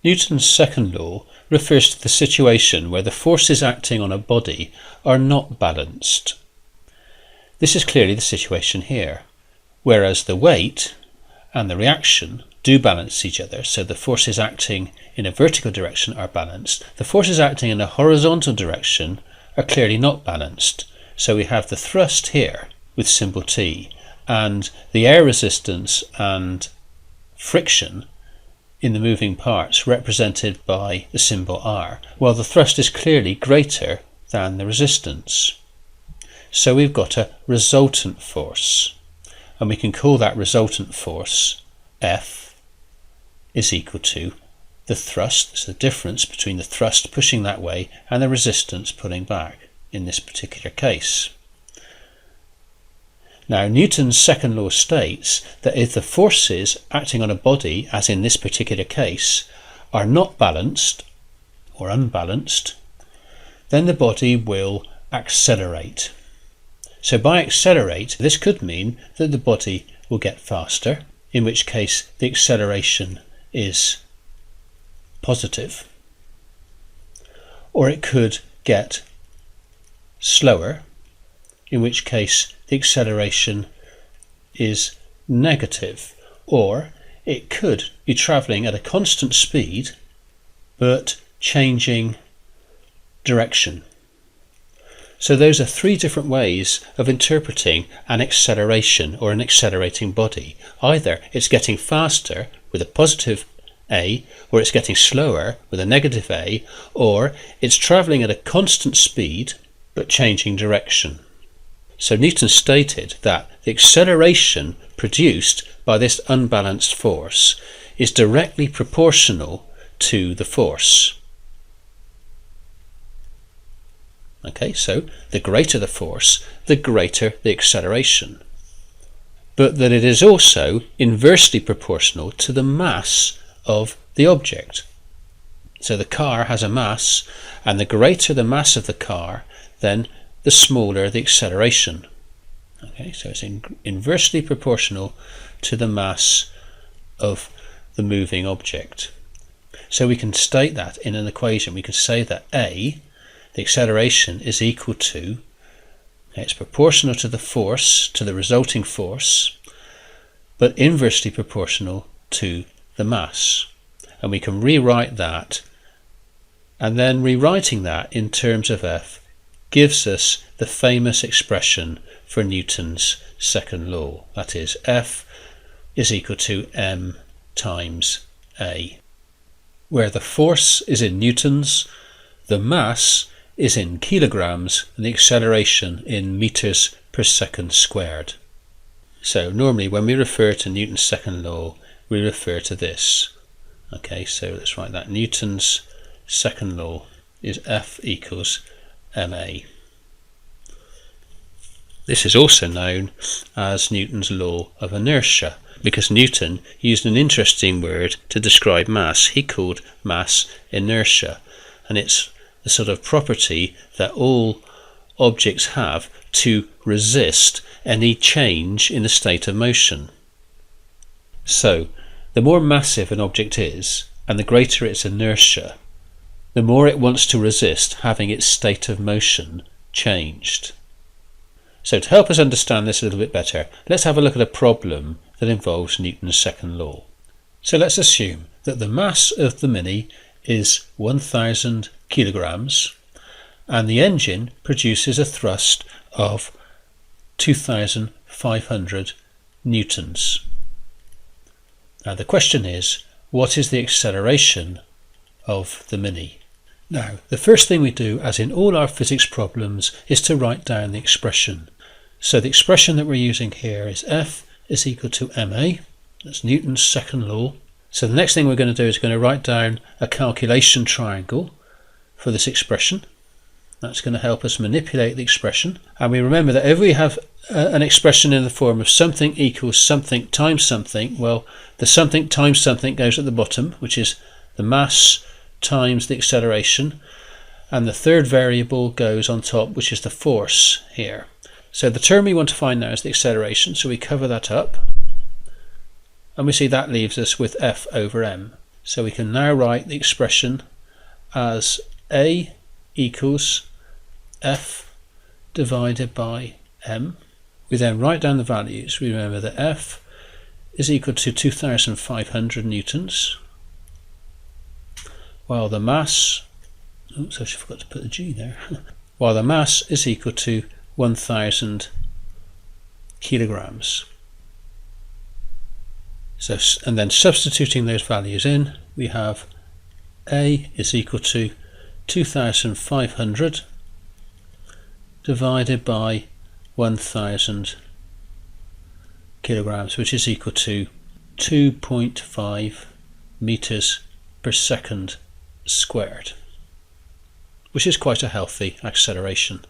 Newton's second law refers to the situation where the forces acting on a body are not balanced. This is clearly the situation here, whereas the weight and the reaction do balance each other, so the forces acting in a vertical direction are balanced. The forces acting in a horizontal direction are clearly not balanced, so we have the thrust here with symbol T, and the air resistance and friction in the moving parts represented by the symbol R, while the thrust is clearly greater than the resistance. So we've got a resultant force, and we can call that resultant force F is equal to the thrust, so the difference between the thrust pushing that way and the resistance pulling back in this particular case. Now, Newton's second law states that if the forces acting on a body, as in this particular case, are not balanced or unbalanced, then the body will accelerate. So by accelerate, this could mean that the body will get faster, in which case the acceleration is positive, or it could get slower, in which case the acceleration is negative, or it could be travelling at a constant speed but changing direction. So those are three different ways of interpreting an acceleration or an accelerating body. Either it's getting faster with a positive A, or it's getting slower with a negative A, or it's travelling at a constant speed but changing direction. So Newton stated that the acceleration produced by this unbalanced force is directly proportional to the force. Okay, so the greater the force, the greater the acceleration. But that it is also inversely proportional to the mass of the object. So the car has a mass, and the greater the mass of the car, then the smaller the acceleration. Okay, so it's inversely proportional to the mass of the moving object. So we can state that in an equation. We can say that A, the acceleration, is equal to, it's proportional to the force, to the resulting force, but inversely proportional to the mass. And we can rewrite that, and then rewriting that in terms of F gives us the famous expression for Newton's second law. That is, F is equal to m times A, where the force is in newtons, the mass is in kilograms, and the acceleration in meters per second squared. So normally when we refer to Newton's second law, we refer to this. Okay, so let's write that. Newton's second law is F equals ma. This is also known as Newton's law of inertia, because Newton used an interesting word to describe mass. He called mass inertia, and it's the sort of property that all objects have to resist any change in the state of motion. So the more massive an object is, and the greater its inertia, the more it wants to resist having its state of motion changed. So to help us understand this a little bit better, let's have a look at a problem that involves Newton's second law. So let's assume that the mass of the Mini is 1000 kilograms and the engine produces a thrust of 2500 newtons. Now the question is, what is the acceleration of the Mini? Now, the first thing we do, as in all our physics problems, is to write down the expression. So the expression that we're using here is F is equal to ma. That's Newton's second law. So the next thing we're going to do is going to write down a calculation triangle for this expression. That's going to help us manipulate the expression. And we remember that if we have an expression in the form of something equals something times something, well, the something times something goes at the bottom, which is the mass times the acceleration, and the third variable goes on top, which is the force here. So the term we want to find now is the acceleration, so we cover that up, and we see that leaves us with F over m. So we can now write the expression as A equals F divided by m. We then write down the values. We remember that F is equal to 2,500 newtons, while the mass, oops, I forgot to put the G there, while the mass is equal to 1,000 kilograms. So, and then substituting those values in, we have A is equal to 2,500 divided by 1,000 kilograms, which is equal to 2.5 meters per second squared, which is quite a healthy acceleration.